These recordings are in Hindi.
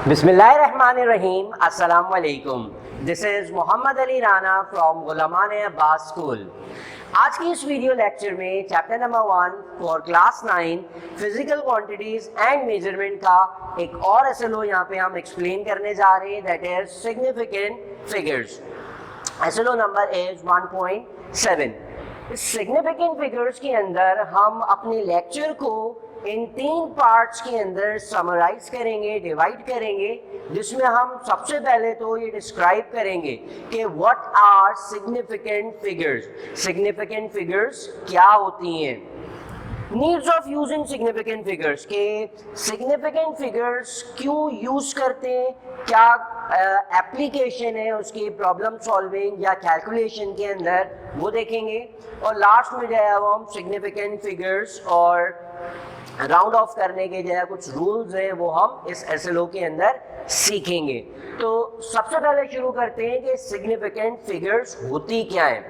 बिस्मिल्लाहिर्रहमानिर्रहीम, अस्सलाम वालेकुम। This is Mohammad Ali Rana from Gulman Abbas school. आज की इस वीडियो लेक्चर में chapter number 1 for class 9 physical quantities and measurement का एक और एसएलओ यहाँ पे हम एक्सप्लेन करने जा रहे हैं, that is significant figures. SLO number is 1.7। इस सिग्निफिकेंट फिगर्स के अंदर हम अपने लेक्चर को इन 3 पार्ट्स के अंदर समराइज करेंगे, डिवाइड करेंगे, जिसमें हम सबसे पहले तो ये डिस्क्राइब करेंगे कि what are significant figures. Significant figures क्या होती हैं, needs of using significant figures, के सिग्निफिकेंट फिगर्स क्यों यूज करते हैं, क्या एप्लीकेशन है उसकी प्रॉब्लम सॉल्विंग या कैलकुलेशन के अंदर, वो देखेंगे। और लास्ट में जो है वो हम सिग्निफिकेंट फिगर्स और राउंड ऑफ करने के जो है कुछ रूल्स हैं वो हम इस एसएलओ के अंदर सीखेंगे। तो सबसे पहले शुरू करते हैं कि सिग्निफिकेंट फिगर्स होती क्या है।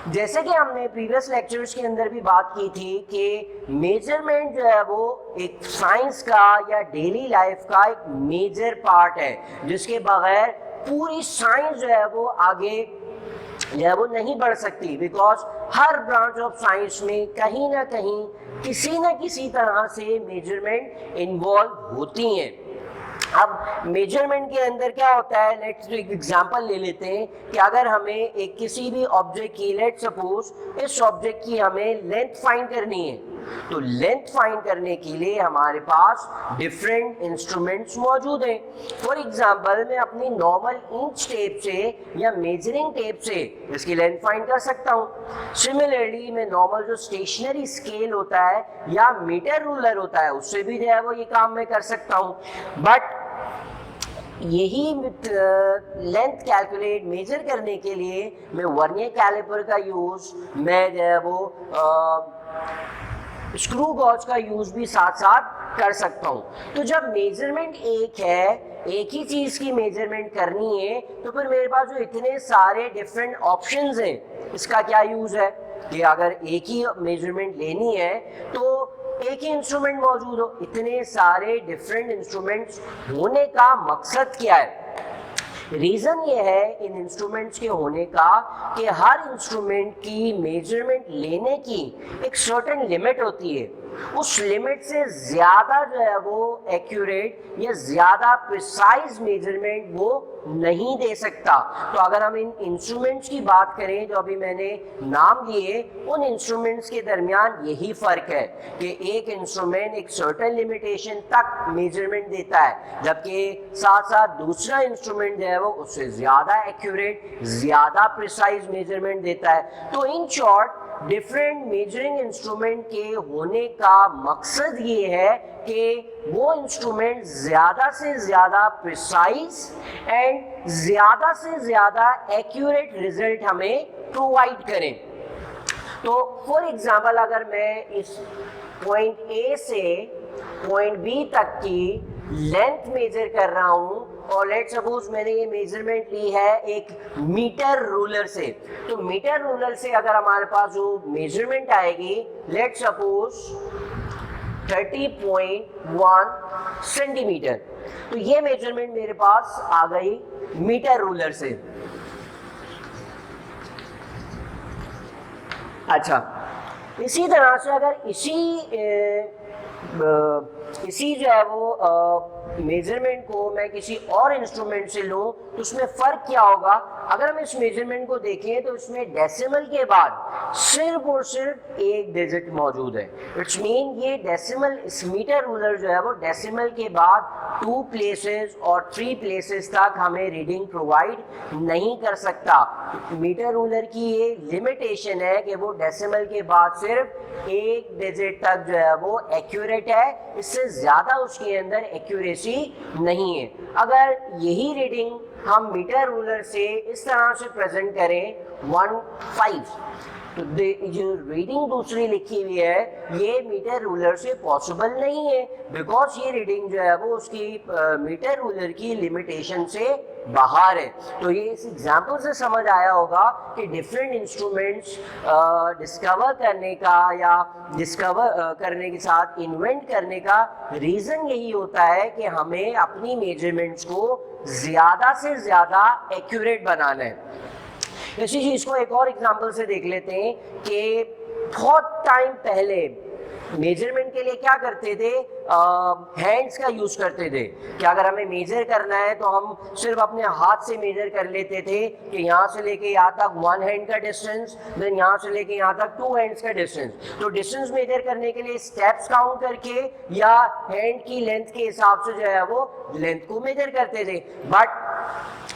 जैसे कि हमने प्रीवियस लेक्चर्स के अंदर भी बात की थी कि मेजरमेंट जो है वो एक साइंस का या डेली लाइफ का एक मेजर पार्ट है, जिसके बगैर पूरी साइंस जो है वो आगे जो है वो नहीं बढ़ सकती, because her branch of science में कहीं ना कहीं किसी न किसी तरह से मेजरमेंट इन्वॉल्व होती हैं। अब मेजरमेंट के अंदर क्या होता है, लेट्स एक एग्जांपल ले लेते हैं कि अगर हमें एक किसी भी ऑब्जेक्ट की, लेट्स सपोज इस ऑब्जेक्ट की हमें लेंथ फाइंड करनी है, तो लेंथ फाइंड करने के लिए हमारे पास डिफरेंट इंस्ट्रूमेंट्स मौजूद हैं। फॉर एग्जांपल मैं अपनी नॉर्मल इंच टेप से या मेजरिंग टेप से इसकी लेंथ फाइंड कर सकता हूँ। सिमिलरली मैं नॉर्मल जो स्टेशनरी स्केल होता है या मीटर रूलर होता है उससे भी जो है वो ये काम मैं कर सकता हूँ। बट यही लेंथ कैलकुलेट मेजर करने के लिए मैं वर्नियर कैलिपर का यूज, मैं जो है वो स्क्रू गॉज का यूज भी साथ साथ कर सकता हूँ। तो जब मेजरमेंट एक है, एक ही चीज की मेजरमेंट करनी है, तो फिर मेरे पास जो इतने सारे डिफरेंट ऑप्शंस हैं, इसका क्या यूज है कि अगर एक ही मेजरमेंट लेनी है तो एक ही इंस्ट्रूमेंट मौजूद हो। इतने सारे डिफरेंट इंस्ट्रूमेंट्स होने का मकसद क्या है? रीजन ये है इन इंस्ट्रूमेंट्स के होने का कि हर इंस्ट्रूमेंट की मेजरमेंट लेने की एक सर्टेन लिमिट होती है। उस लिमिट से ज्यादा जो है वो एक्यूरेट या ज्यादा प्रिसाइज मेजरमेंट वो नहीं दे सकता। तो अगर हम इन इंस्ट्रूमेंट्स की बात करें जो अभी मैंने नाम लिए, उन इंस्ट्रूमेंट्स के दरमियान यही फर्क है कि एक इंस्ट्रूमेंट एक सर्टेन लिमिटेशन तक मेजरमेंट देता है, जबकि साथ साथ दूसरा इंस्ट्रूमेंट जो है वो उससे ज्यादा एक्यूरेट, ज्यादा प्रिसाइज मेजरमेंट देता है। तो in short different measuring instrument के होने का मकसद ये है कि वो इंस्ट्रूमेंट ज्यादा से ज्यादा प्रिसाइज एंड ज्यादा से ज्यादा एक्यूरेट रिजल्ट हमें प्रोवाइड करें। तो फॉर एग्जांपल अगर मैं इस पॉइंट ए से पॉइंट बी तक की लेंथ मेजर कर रहा हूं और लेट्स सपोज मैंने ये मेजरमेंट ली है एक मीटर रूलर से, तो मीटर रूलर से अगर हमारे पास जो मेजरमेंट आएगी, लेट्स सपोज 30.1 सेंटीमीटर, तो ये मेजरमेंट मेरे पास आ गई मीटर रूलर से। अच्छा, इसी तरह से अगर इसी जो है वो मेजरमेंट को मैं किसी और इंस्ट्रूमेंट से लूं तो उसमें फर्क क्या होगा? अगर हम इस मेजरमेंट को देखें तो इसमें डेसिमल के बाद सिर्फ और सिर्फ एक डिजिट मौजूद है। इट्स मीन ये डेसिमल, इस मीटर रूलर जो है वो डेसिमल के बाद 2 प्लेसेस और 3 प्लेसेस तक हमें रीडिंग प्रोवाइड नहीं कर सकता। मीटर रूलर की ये लिमिटेशन है कि वो डेसिमल के बाद सिर्फ एक डिजिट तक जो है वो एक्यूरेट है, इससे ज्यादा उसके अंदर एक्यूरेसी नहीं है। अगर यही रीडिंग हम मीटर रूलर से इस तरह से प्रेजेंट करें 1.5, तो जो रीडिंग दूसरी लिखी हुई है ये मीटर रूलर से पॉसिबल नहीं है, बिकॉज ये रीडिंग जो है वो उसकी मीटर रूलर की लिमिटेशन से बाहर है। तो ये इस एग्जाम्पल से समझ आया होगा कि डिफरेंट इंस्ट्रूमेंट्स डिस्कवर करने का या डिस्कवर करने के साथ इन्वेंट करने का रीज़न यही होता है कि हमें अपनी मेजरमेंट्स को ज़्यादा से ज़्यादा एक्यूरेट बनाना है। इसी चीज़ को एक और एग्जांपल से देख लेते हैं कि बहुत टाइम पहले मेजरमेंट के लिए क्या करते थे, हैंड्स का यूज करते थे कि अगर हमें मेजर करना है तो हम सिर्फ अपने हाथ से मेजर कर लेते थे कि यहाँ से लेके यहाँ तक 1 हैंड का डिस्टेंस, देन यहाँ से लेके यहाँ तक 2 हैंड्स का डिस्टेंस। तो डिस्टेंस मेजर करने के लिए स्टेप्स काउंट करके या हैंड की लेंथ के हिसाब से जो है वो लेंथ को मेजर करते थे। बट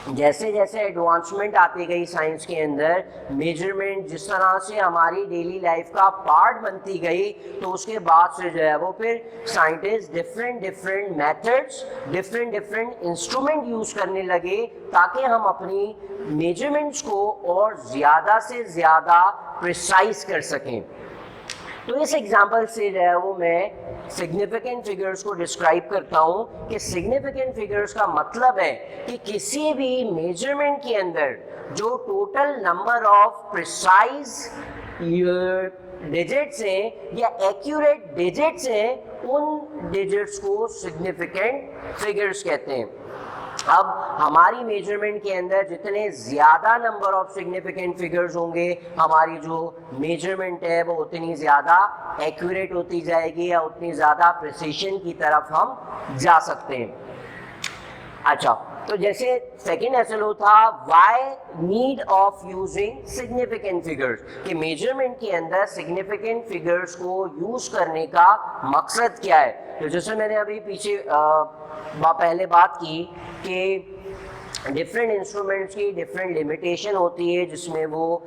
जैसे जैसे एडवांसमेंट आती गई साइंस के अंदर, मेजरमेंट जिस तरह से हमारी डेली लाइफ का पार्ट बनती गई, तो उसके बाद से जो है वो फिर scientist different methods, different instrument use करने लगे ताकि हम अपनी मेजरमेंट्स को और ज़्यादा से ज़्यादा प्रिसाइज कर सकें। तो इस एग्जाम्पल से जो है वो मैं सिग्निफिकेंट फिगर्स को डिस्क्राइब करता हूँ कि सिग्निफिकेंट फिगर्स का मतलब है कि किसी भी मेजरमेंट के अंदर जो total number of precise digits हैं या एक्यूरेट डिजिट्स हैं, उन डिजिट्स को सिग्निफिकेंट फिगर्स कहते हैं। अब हमारी मेजरमेंट के अंदर जितने ज़्यादा नंबर ऑफ सिग्निफिकेंट फिगर्स होंगे, हमारी जो मेजरमेंट है वो उतनी ज़्यादा एक्यूरेट होती जाएगी या उतनी ज़्यादा प्रिसिशन की तरफ हम जा सकते हैं। अच्छा, तो जैसे सेकेंड एसएलओ था why need of using significant figures, कि मेजरमेंट के अंदर सिग्निफिकेंट फिगर्स को यूज करने का मकसद क्या है। तो जैसे मैंने अभी पीछे पहले बात की कि डिफरेंट इंस्ट्रूमेंट्स की डिफरेंट लिमिटेशन होती है जिसमें वो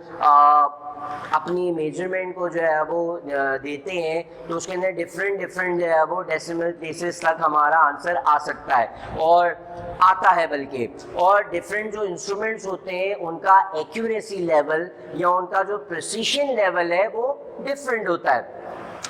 अपनी मेजरमेंट को जो है वो देते हैं, तो उसके अंदर डिफरेंट जो है वो डेसिमल प्लेसेस तक हमारा आंसर आ सकता है और आता है बल्कि, और डिफरेंट जो इंस्ट्रूमेंट्स होते हैं उनका एक्यूरेसी लेवल या उनका जो प्रिसिशन लेवल है वो डिफरेंट होता है।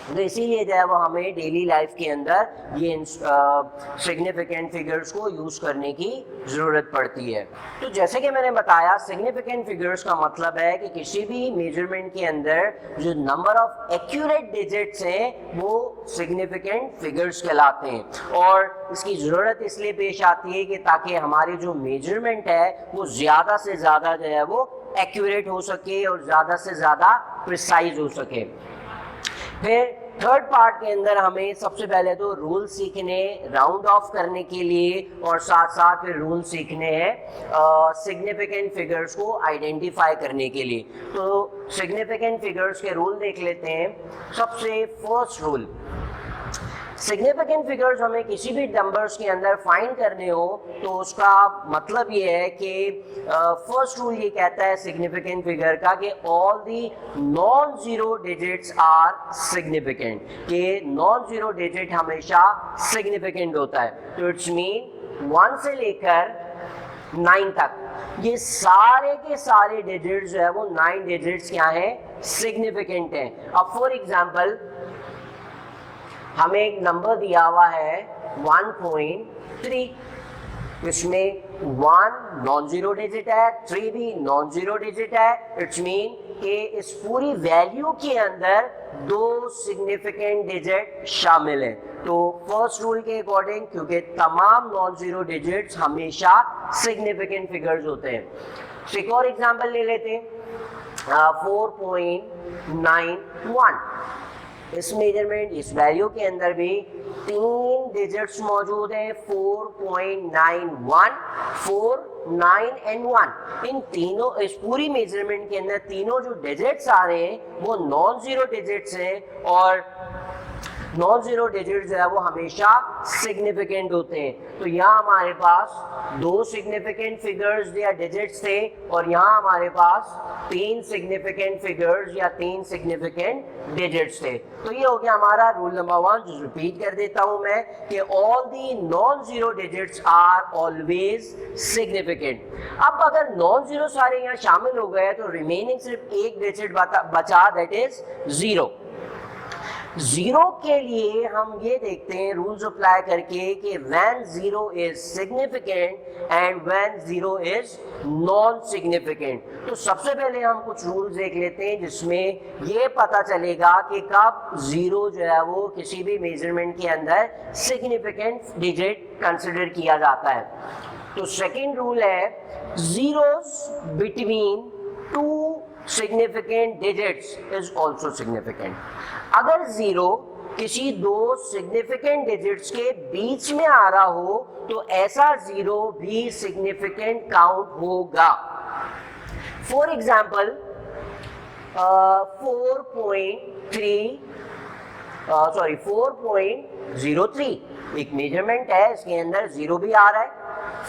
तो इसीलिए जो है वो हमें डेली लाइफ के अंदर ये सिग्निफिकेंट फिगर्स को यूज करने की ज़रूरत पड़ती है। तो जैसे कि मैंने बताया, सिग्निफिकेंट फिगर्स का मतलब है कि किसी भी मेजरमेंट के अंदर जो नंबर ऑफ एक्यूरेट डिजिट्स हैं वो सिग्निफिकेंट फिगर्स कहलाते हैं। और इसकी ज़रूरत इसलिए पेश आती है कि ताकि हमारी जो मेजरमेंट है वो ज़्यादा से ज़्यादा जो है वो एक्यूरेट हो सके और ज़्यादा से ज़्यादा प्रिसाइज हो सके। फिर थर्ड पार्ट के अंदर हमें सबसे पहले तो रूल सीखने, राउंड ऑफ करने के लिए, और साथ साथ फिर रूल सीखने हैं सिग्निफिकेंट फिगर्स को आइडेंटिफाई करने के लिए। तो सिग्निफिकेंट फिगर्स के रूल देख लेते हैं। सबसे फर्स्ट रूल, सिग्निफिकेंट फिगर्स हमें किसी भी नंबर्स के अंदर फाइंड करने हो तो उसका मतलब ये है कि फर्स्ट रूल ये कहता है सिग्निफिकेंट फिगर का कि all the non zero digits are significant, कि नॉन जीरो डिजिट हमेशा सिग्निफिकेंट होता है। तो इट्स मीन 1 से लेकर 9 तक ये सारे के सारे डिजिट्स जो है वो 9 डिजिट्स क्या हैं, सिग्निफिकेंट हैं। अब फॉर एग्जांपल हमें एक नंबर दिया हुआ है 1.3, इसमें 1 नॉन जीरो डिजिट है, 3 भी नॉन जीरो डिजिट है। इट्स मीन कि इस पूरी वैल्यू के अंदर 2 सिग्निफिकेंट डिजिट शामिल है। तो फर्स्ट रूल के अकॉर्डिंग, क्योंकि तमाम नॉन जीरो डिजिट्स हमेशा सिग्निफिकेंट फिगर्स होते हैं। एक और एग्जांपल ले लेते हैं, 4.91। इस मेजरमेंट, इस वैल्यू के अंदर भी 3 डिजिट्स मौजूद हैं, 4.91, 4, 9 एंड 1। इन तीनों, इस पूरी मेजरमेंट के अंदर तीनों जो डिजिट्स आ रहे हैं वो नॉन जीरो डिजिट्स हैं और नॉन जीरो डिजिट जो है वो हमेशा सिग्निफिकेंट होते हैं। तो यहाँ हमारे पास 2 सिग्निफिकेंट फिगर्स या डिजिट्स थे और यहाँ हमारे पास 3 सिग्निफिकेंट फिगर्स या 3 सिग्निफिकेंट डिजिट्स थे। तो ये हो गया हमारा रूल नंबर 1, जो रिपीट कर देता हूं मैं कि all the non zero digits are always significant. अब अगर नॉन जीरो सारे यहाँ शामिल हो गए तो रिमेनिंग सिर्फ एक डिजिट बचा, दैट इज 0। जीरो के लिए हम ये देखते हैं रूल्स अप्लाई करके कि when zero is significant and when zero is non significant. तो सबसे पहले हम कुछ रूल्स देख लेते हैं जिसमें ये पता चलेगा कि कब जीरो जो है वो किसी भी मेजरमेंट के अंदर सिग्निफिकेंट डिजिट कंसिडर किया जाता है। तो सेकेंड रूल है zeros between 2 significant digits is also significant। अगर जीरो किसी 2 significant digits के बीच में आ रहा हो तो ऐसा जीरो भी significant काउंट होगा। फॉर एग्जाम्पल 4.03 एक मेजरमेंट है, इसके अंदर जीरो भी आ रहा है।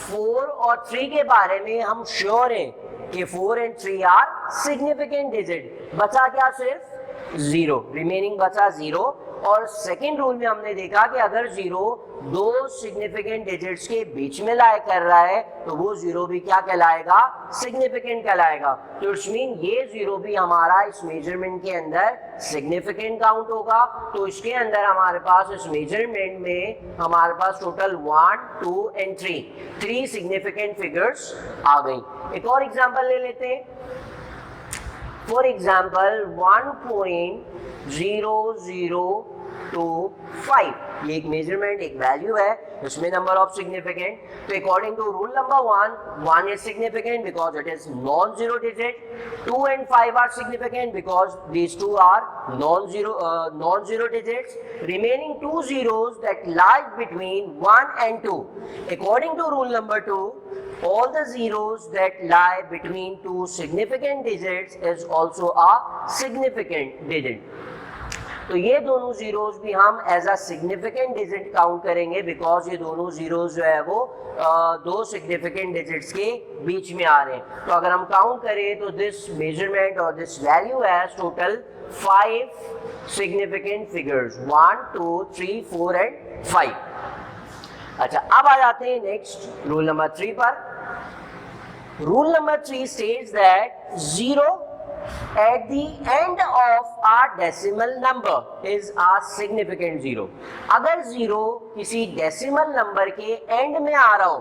4 और 3 के बारे में हम श्योर हैं कि 4 and 3 आर सिग्निफिकेंट डिजिट। बचा क्या? सिर्फ जीरो, रिमेनिंग बचा जीरो। और सेकेंड रूल में हमने देखा कि अगर जीरो 2 सिग्निफिकेंट डिजिट्स के बीच में लाई कर रहा है तो वो जीरो भी क्या कहलाएगा? सिग्निफिकेंट कहलाएगा। तो इट्स मीन ये जीरो भी हमारा इस मेजरमेंट के अंदर सिग्निफिकेंट काउंट होगा। तो इसके अंदर हमारे पास इस मेजरमेंट में हमारे पास टोटल 1, 2 and 3 सिग्निफिकेंट फिगर्स आ गई। एक और एग्जांपल ले लेते हैं। फॉर एग्जाम्पल 1.0025, ये एक मेजरमेंट, एक वैल्यू है, इसमें नंबर ऑफ सिग्निफिकेंट। तो according to rule number 1 is significant because it is non zero digit. 2 and 5 are significant because these 2 are non zero digits. Remaining 2 zeros that lie between 1 and 2, according to rule number 2, all the zeros that lie between 2 significant digits is also a significant digit। तो ये दोनों जीरोस भी हम as a significant digit count करेंगे बिकॉज ये दोनों जीरोस जो है वो 2 सिग्निफिकेंट डिजिट्स के बीच में आ रहे हैं। तो अगर हम काउंट करें तो दिस मेजरमेंट और this value has total 5 significant figures, 1, 2, 3, 4 and 5। अच्छा, अब आ जाते हैं नेक्स्ट रूल नंबर 3 पर। Rule number 3 states that 0 at the end of a decimal number is a significant zero। अगर जीरो किसी डेसिमल नंबर के एंड में आ रहा हो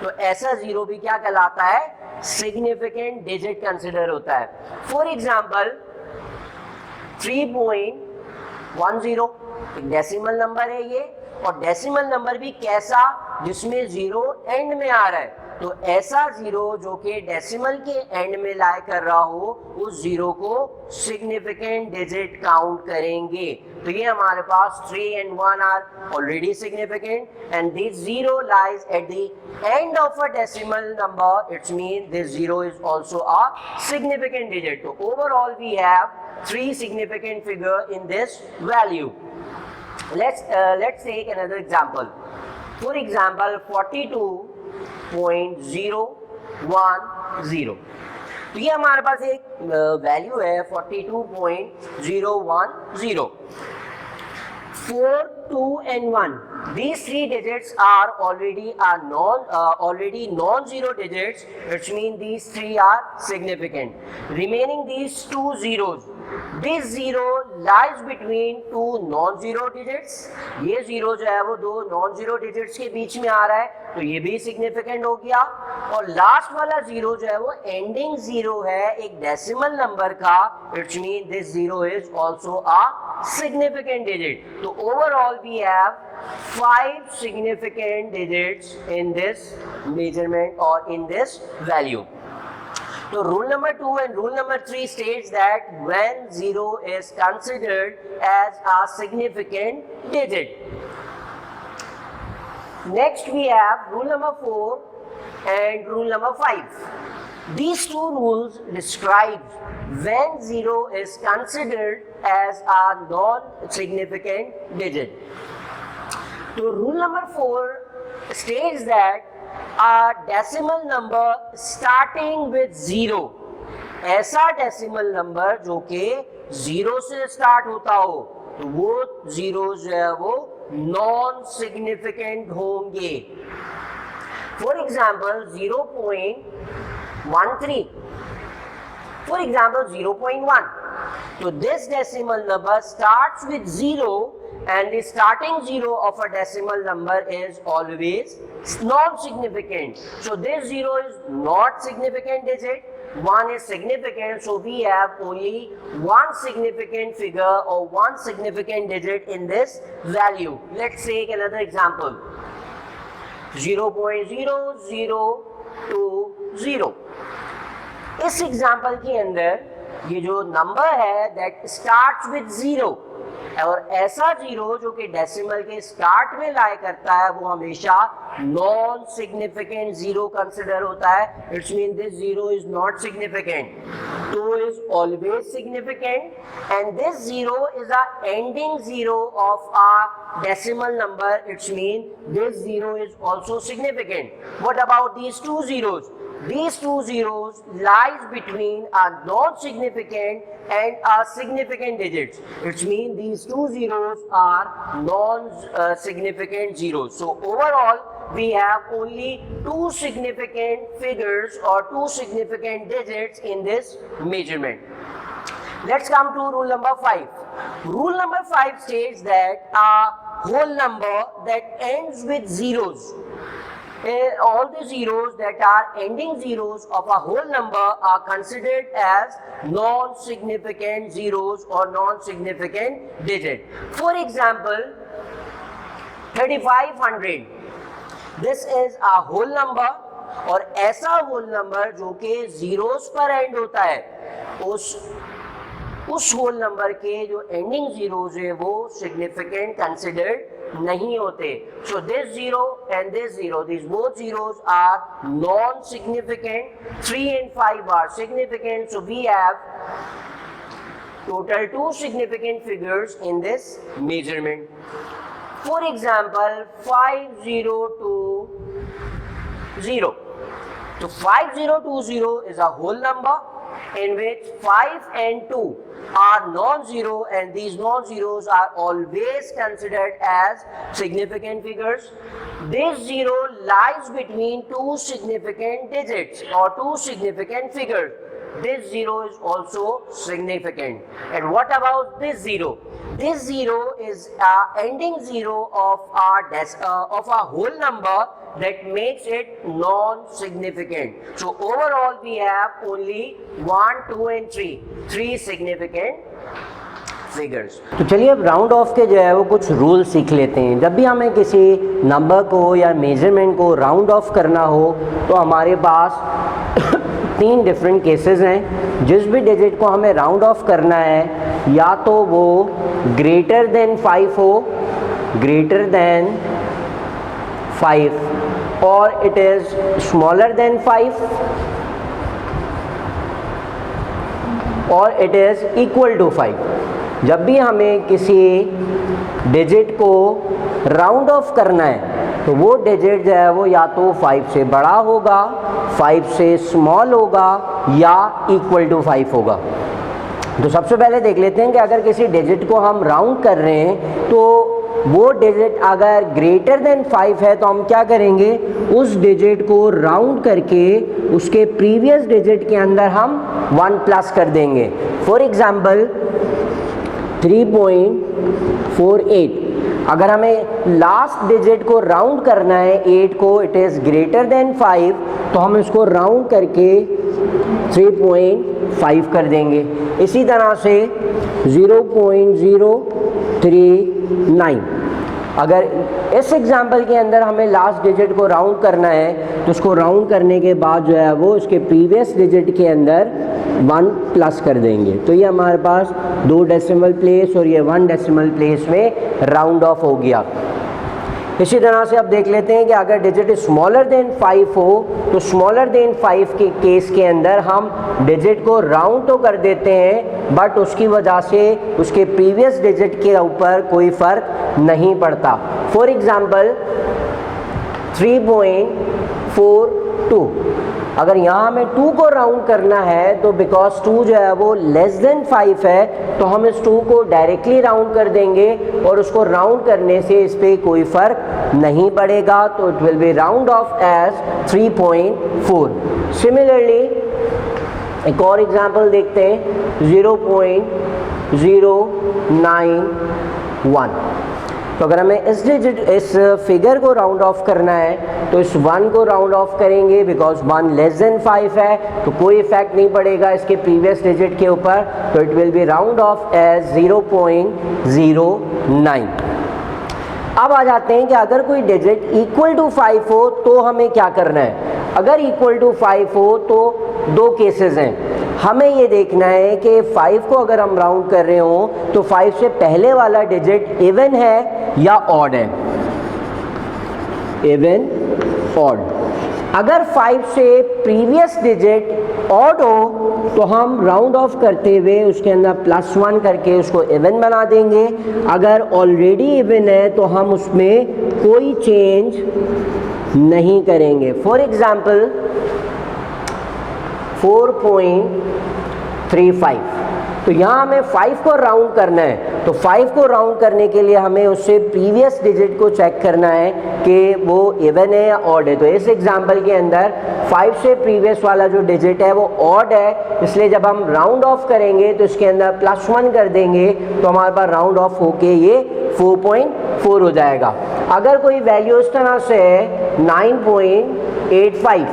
तो ऐसा जीरो भी क्या कहलाता है? सिग्निफिकेंट डिजिट कंसिडर होता है। फॉर एग्जाम्पल 3.10 एक डेसिमल नंबर है ये, और डेसिमल नंबर भी कैसा? जिसमें जीरो एंड में आ रहा है। तो ऐसा जीरो जो कि डेसिमल के एंड में लाई कर रहा हो उस जीरो को सिग्निफिकेंट डिजिट काउंट करेंगे। तो ये हमारे पास 3 and 1 are already significant and this zero lies at the end of a decimal number, it's mean this zero is also a significant digit. तो overall we have 3 significant figure in this value। Let's take another example। For example 42.010। तो ये हमारे पास एक वैल्यू है 42.010। 4, 2 and 1, these 3 digits are already non-zero digits, which means these 3 are significant। Remaining these 2 zeros, this zero lies between 2 non-zero digits। ये जीरो जो है वो 2 non-zero digits के बीच में आ रहा है तो ये भी सिग्निफिकेंट हो गया। और लास्ट वाला जीरो जो है वो एंडिंग जीरो है एक डेसिमल नंबर का, it's mean this zero is also a significant digit। तो overall we have 5 significant digits in this measurement or in this value। So rule number 2 and rule number 3 states that when 0 is considered as a significant digit। Next we have rule number 4 and rule number 5। These two rules describe when 0 is considered as a non-significant digit. So rule number 4 states that a decimal number starting with 0, ऐसा डेसिमल नंबर जो कि 0 से स्टार्ट होता हो, तो वो जीरो जो है वो नॉन सिग्निफिकेंट होंगे. For example 0.13, for example 0.1. So this decimal number starts with 0 and the starting 0 of a decimal number is always non-significant. So this 0 is not significant digit, 1 is significant, so we have only one significant figure or one significant digit in this value. Let's take another example. 0.0020. इस एग्जाम्पल के अंदर ये जो नंबर है दैट स्टार्ट्स विद 0, और ऐसा 0 जो कि डेसिमल के स्टार्ट में लाई करता है वो हमेशा नॉन सिग्निफिकेंट 0 कंसिडर होता है. It's mean this 0 is not significant. 2 is always significant and this 0 is a ending 0 of a decimal number. It's mean this 0 is also significant. What about these two zeros? These two zeros lies between a non-significant and a significant digits. It means these two zeros are non-significant zeros. So overall, we have only two significant figures or two significant digits in this measurement. Let's come to rule number 5. Rule number 5 states that a whole number that ends with zeros, all the zeros that are ending zeros of a whole number are considered as non-significant zeros or non-significant digit. For example, 3500. This is a whole number, और ऐसा whole number जो कि zeros पर end होता है, उस होल नंबर के जो एंडिंग जीरोज है वो सिग्निफिकेंट कंसिडर्ड नहीं होते. So this zero and this zero, this both zeros are non significant. 3 and 5 are significant. So we have total 2 significant figures in this measurement. For example 5020. So 5020 is a whole number in which 5 and 2 are non-zero, and these non-zeros are always considered as significant figures. This zero lies between two significant digits or two significant figures. This zero is also significant. And what about this zero? This zero is ending zero of a whole number that makes it non-significant. So overall we have only 1, 2 and 3 significant figures. तो चलिए अब राउंड ऑफ के जो है वो कुछ रूल सीख लेते हैं. जब भी हमें किसी नंबर को या मेजरमेंट को राउंड ऑफ करना हो तो हमारे पास 3 डिफरेंट केसेस हैं. जिस भी डिजिट को हमें राउंड ऑफ करना है या तो वो ग्रेटर देन 5 हो, ग्रेटर देन 5, और इट इज स्मॉलर देन 5, और इट इज इक्वल टू 5. जब भी हमें किसी डिजिट को राउंड ऑफ करना है तो वो डिजिट जो है वो या तो 5 से बड़ा होगा, 5 से स्मॉल होगा या इक्वल टू 5 होगा. तो सबसे पहले देख लेते हैं कि अगर किसी डिजिट को हम राउंड कर रहे हैं तो वो डिजिट अगर ग्रेटर देन 5 है तो हम क्या करेंगे, उस डिजिट को राउंड करके उसके प्रीवियस डिजिट के अंदर हम 1 प्लस कर देंगे. For example 3.48. अगर हमें लास्ट डिजिट को राउंड करना है 8 को, इट इज़ ग्रेटर देन 5, तो हम इसको राउंड करके 3.5 कर देंगे. इसी तरह से 0.039. अगर इस एग्जाम्पल के अंदर हमें लास्ट डिजिट को राउंड करना है तो उसको राउंड करने के बाद जो है वो उसके प्रीवियस डिजिट के अंदर 1 प्लस कर देंगे. तो ये हमारे पास 2 डेसिमल प्लेस और ये 1 डेसिमल प्लेस में राउंड ऑफ हो गया. इसी तरह से अब देख लेते हैं कि अगर डिजिट स्मॉलर देन 5 हो तो स्मॉलर देन 5 के केस के अंदर हम डिजिट को राउंड तो कर देते हैं बट उसकी वजह से उसके प्रीवियस डिजिट के ऊपर कोई फ़र्क नहीं पड़ता। फॉर एग्ज़ाम्पल 3.42, अगर यहाँ हमें 2 को राउंड करना है तो बिकॉज 2 जो है वो लेस देन 5 है तो हम इस 2 को डायरेक्टली राउंड कर देंगे और उसको राउंड करने से इस पर कोई फ़र्क नहीं पड़ेगा, तो it will be round off as 3.4। Similarly एक और एग्जांपल देखते हैं 0.091। तो अगर हमें इस फिगर को राउंड ऑफ करना है तो इस 1 को राउंड ऑफ करेंगे बिकॉज 1 लेस देन 5 है तो कोई इफेक्ट नहीं पड़ेगा इसके प्रीवियस डिजिट के ऊपर, तो it will be round off as 0.09। अब आ जाते हैं कि अगर कोई डिजिट इक्वल टू 5 हो तो हमें क्या करना है। अगर इक्वल टू 5 हो तो 2 केसेस हैं, हमें ये देखना है कि 5 को अगर हम राउंड कर रहे हो तो 5 से पहले वाला डिजिट इवन है या ऑड है, इवन ऑड। अगर 5 से प्रीवियस डिजिट ऑड हो तो हम राउंड ऑफ करते हुए उसके अंदर +1 करके उसको इवन बना देंगे। अगर ऑलरेडी इवन है तो हम उसमें कोई चेंज नहीं करेंगे। फॉर एग्जाम्पल 4.35, तो यहाँ हमें 5 को राउंड करना है, तो 5 को राउंड करने के लिए हमें उससे प्रीवियस डिजिट को चेक करना है कि वो इवन है या ऑड है। तो इस एग्जांपल के अंदर 5 से प्रीवियस वाला जो डिजिट है वो ऑड है, इसलिए जब हम राउंड ऑफ करेंगे तो इसके अंदर +1 कर देंगे तो हमारे पास राउंड ऑफ होके ये 4.4 हो जाएगा। अगर कोई वैल्यू इस तरह से है 9.85,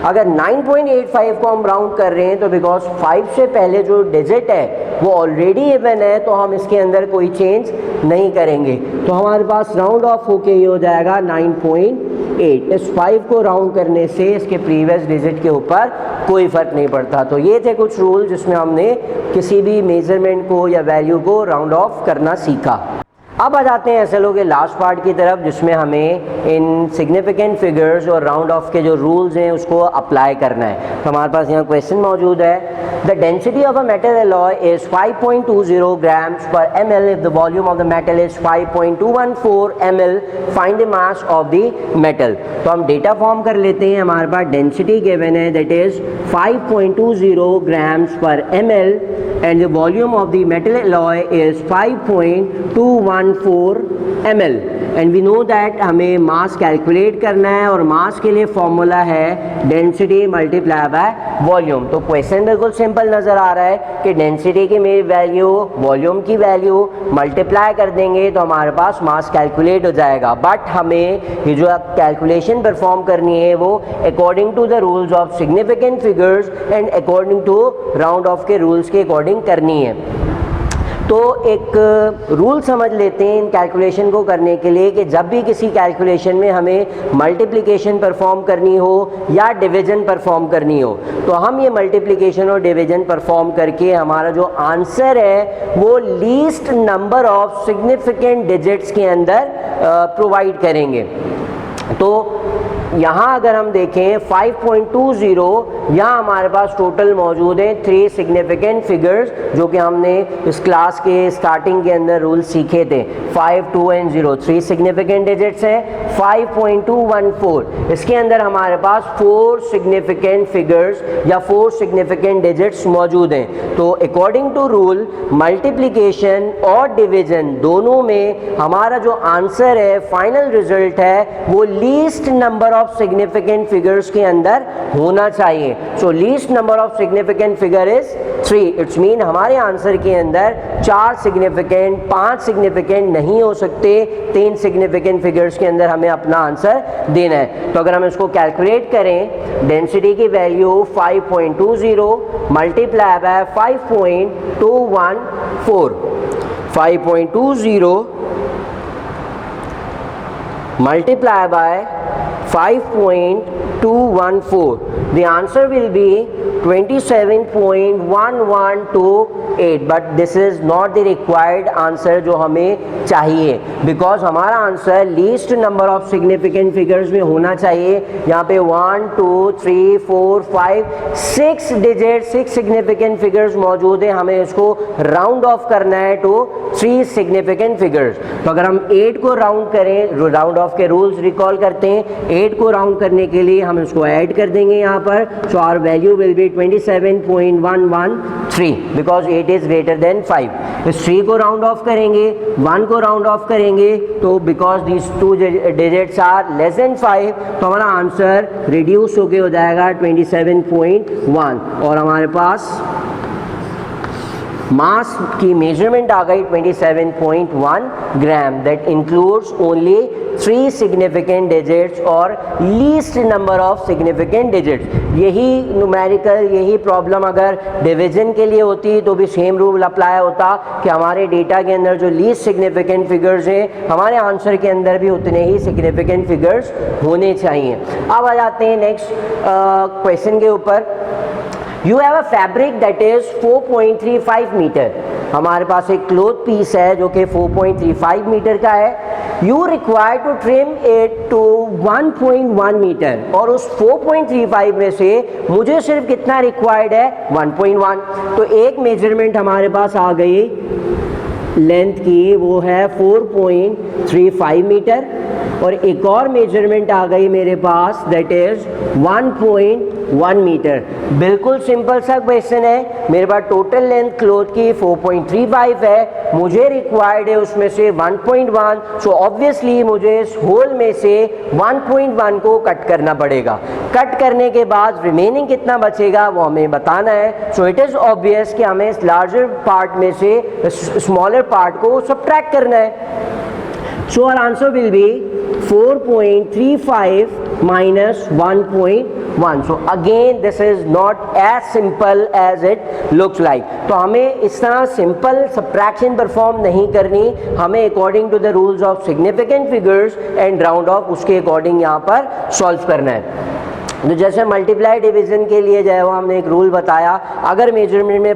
अगर 9.85 को हम राउंड कर रहे हैं तो बिकॉज 5 से पहले जो डिजिट है वो ऑलरेडी इवन है तो हम इसके अंदर कोई चेंज नहीं करेंगे, तो हमारे पास राउंड ऑफ होके ये हो जाएगा 9.8। इस 5 को राउंड करने से इसके प्रीवियस डिजिट के ऊपर कोई फ़र्क नहीं पड़ता। तो ये थे कुछ रूल जिसमें हमने किसी भी मेजरमेंट को या वैल्यू को राउंड ऑफ करना सीखा। अब आ जाते हैं SLO के लास्ट पार्ट की तरफ जिसमें हमें इन सिग्निफिकेंट फिगर्स और राउंड ऑफ के जो रूल्स हैं उसको अप्लाई करना है। तो हमारे पास यहाँ क्वेश्चन मौजूद है, the density of a metal alloy is 5.20 grams पर ml if the volume of the metal is 5.214 ml, find the mass of the metal. तो हम डेटा फॉर्म कर लेते हैं। हमारे पास डेंसिटी गिवन है दैट इज 5.20 ग्राम्स पर ml and the volume of the metal alloy is 5.214 ml and we know that हमें मास कैलकुलेट करना है और मास के लिए फॉर्मूला है डेंसिटी मल्टीप्लाई बाय वॉल्यूम। तो क्वेश्चन बिल्कुल सिंपल नज़र आ रहा है कि डेंसिटी की मेरी वैल्यू वॉल्यूम की वैल्यू मल्टीप्लाई कर देंगे तो हमारे पास मास कैलकुलेट हो जाएगा, बट हमें ये जो कैलकुलेशन परफॉर्म करनी है वो according to the rules of significant figures and according to round off के रूल्स के अकॉर्डिंग करनी है। तो एक रूल समझ लेते हैं इन कैलकुलेशन को करने के लिए कि जब भी किसी कैलकुलेशन में हमें मल्टीप्लिकेशन परफॉर्म करनी हो या डिवीजन परफॉर्म करनी हो तो हम ये मल्टीप्लिकेशन और डिवीजन परफॉर्म करके हमारा जो आंसर है वो least number of significant digits के अंदर प्रोवाइड करेंगे। तो यहाँ अगर हम देखें 5.20, यहाँ हमारे पास टोटल मौजूद हैं 3 सिग्निफिकेंट फिगर्स जो कि हमने इस क्लास के स्टार्टिंग के अंदर रूल सीखे थे। 5, 2 and 0 3 सिग्निफिकेंट डिजिट्स हैं। 5.214 इसके अंदर हमारे पास 4 सिग्निफिकेंट फिगर्स या 4 सिग्निफिकेंट डिजिट्स मौजूद हैं। तो अकॉर्डिंग टू रूल मल्टीप्लिकेशन और डिवीजन दोनों में हमारा जो आंसर है फाइनल रिजल्ट है वो least number of significant figures के अंदर होना चाहिए। So least number of significant figure is 3। It's mean हमारे आंसर के अंदर 4 सिग्निफिकेंट 5 सिग्निफिकेंट नहीं हो सकते, 3 सिग्निफिकेंट फिगर्स के अंदर हमें अपना आंसर देना है। तो अगर हम इसको कैलकुलेट करें डेंसिटी की value 5.20 multiply by 5.214 5.20 multiply by 5.214 214. The answer will be 27.1128, but this is not the required answer जो हमें चाहिए, because हमारा answer least number of significant figures में होना चाहिए. यहाँ पे 1 2 3 4 5 6 डिजिट 6 सिग्निफिकेंट फिगर्स मौजूद है. हमें इसको राउंड ऑफ करना है टू 3 सिग्निफिकेंट फिगर्स. तो अगर हम 8 को राउंड करें, राउंड ऑफ के रूल्स रिकॉल करते हैं, 8 को राउंड करने के लिए हम इसको ऐड कर देंगे यहाँ पर. So our value will be 27.113 because 8 is greater than 5. इस 3 को राउंड ऑफ करेंगे, 1 को राउंड ऑफ करेंगे, तो because these 2 digits are less than 5, तो हमारा आंसर रिड्यूस होके हो जाएगा 27.1. और हमारे पास मास की मेजरमेंट आ गई 27.1 gram. That includes only 3 significant digits और least number of significant digits. यही न्यूमेरिकल, यही प्रॉब्लम अगर डिवीजन के लिए होती तो भी सेम रूल अप्लाई होता कि हमारे डेटा के अंदर जो लीस्ट सिग्निफिकेंट फिगर्स हैं, हमारे आंसर के अंदर भी उतने ही सिग्निफिकेंट फिगर्स होने चाहिए. अब आ जाते हैं नेक्स्ट क्वेश्चन के ऊपर. You have a fabric that is 4.35 metre. हमारे पास एक क्लोथ पीस है जो कि 4.35 मीटर का है. You require to trim it to 1.1 metre, और उस 4.35 में से मुझे सिर्फ कितना रिक्वायर्ड है, 1.1. तो एक मेजरमेंट हमारे पास आ गई लेंथ की, वो है 4.35 मीटर, और एक और मेजरमेंट आ गई मेरे पास दैट इज 1.1 मीटर. बिल्कुल सिंपल सा क्वेश्चन है. मेरे पास टोटल लेंथ क्लोथ की 4.35 है, मुझे रिक्वायर्ड है उसमें से 1.1. सो ऑब्वियसली मुझे इस होल में से 1.1 को कट करना पड़ेगा. कट करने के बाद रिमेनिंग कितना बचेगा वो हमें बताना है. सो इट इज़ ऑब्वियस कि हमें इस लार्जर पार्ट में से स्मॉलर पार्ट को सब्ट्रैक्ट करना है. So our answer will be 4.35 minus 1.1. So again this is not as simple as it looks like. तो हमें इस तरह सिंपल सब्ट्रैक्शन परफॉर्म नहीं करनी, हमें according to the rules of significant figures and round off उसके अकॉर्डिंग यहाँ पर सॉल्व करना है. तो जैसे मल्टीप्लाई डिवीज़न के लिए जो है वो हमने एक रूल बताया, अगर मेजरमेंट में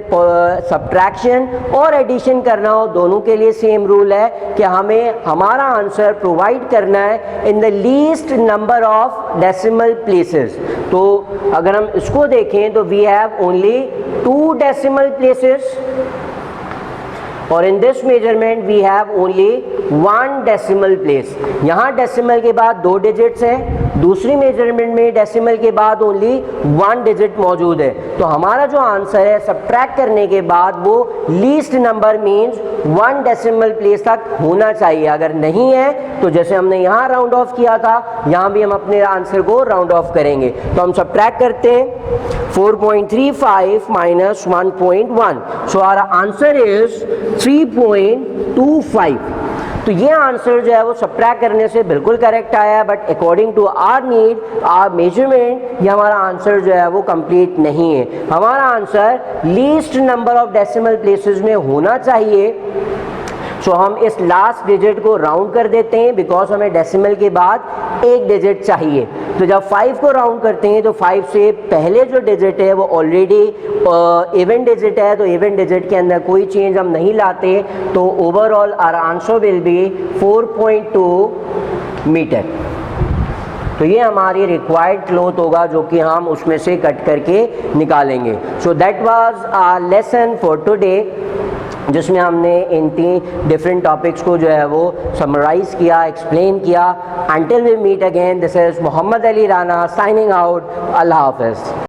सब्ट्रैक्शन और एडिशन करना हो, दोनों के लिए सेम रूल है कि हमें हमारा आंसर प्रोवाइड करना है in the least number of decimal places. तो अगर हम इसको देखें तो we have only 2 decimal places, और in this measurement we have only 1 decimal place. यहाँ डेसिमल के बाद 2 डिजिट्स हैं, दूसरी मेजरमेंट में डेसिमल के बाद ओनली 1 डिजिट मौजूद है. तो हमारा जो आंसर है सब्ट्रैक्ट करने के बाद वो least number means 1 decimal place तक होना चाहिए. अगर नहीं है तो जैसे हमने यहाँ राउंड ऑफ किया था, यहाँ भी हम अपने आंसर को राउंड ऑफ करेंगे. तो हम सब्ट्रैक्ट करते हैं 4.35 minus 1.1. So our answer is 3.25. तो ये आंसर जो है वो सब्ट्रैक्ट करने से बिल्कुल करेक्ट आया है, but according to our need, our measurement, ये हमारा आंसर जो है वो कंप्लीट नहीं है. हमारा answer least number of decimal places में होना चाहिए. सो हम इस लास्ट डिजिट को राउंड कर देते हैं बिकॉज हमें डेसिमल के बाद एक डिजिट चाहिए. तो जब 5 को राउंड करते हैं तो 5 से पहले जो डिजिट है वो ऑलरेडी इवन डिजिट है, तो इवन डिजिट के अंदर कोई चेंज हम नहीं लाते. तो overall our answer will be 4.2 metre. तो ये हमारी रिक्वायर्ड क्लोथ होगा जो कि हम उसमें से कट करके निकालेंगे. So that was our lesson for today, जिसमें हमने इन 3 डिफरेंट टॉपिक्स को जो है वो समराइज़ किया, एक्सप्लेन किया. Until we meet again, this is Mohammad Ali Rana signing out. Allah हाफ़िज़.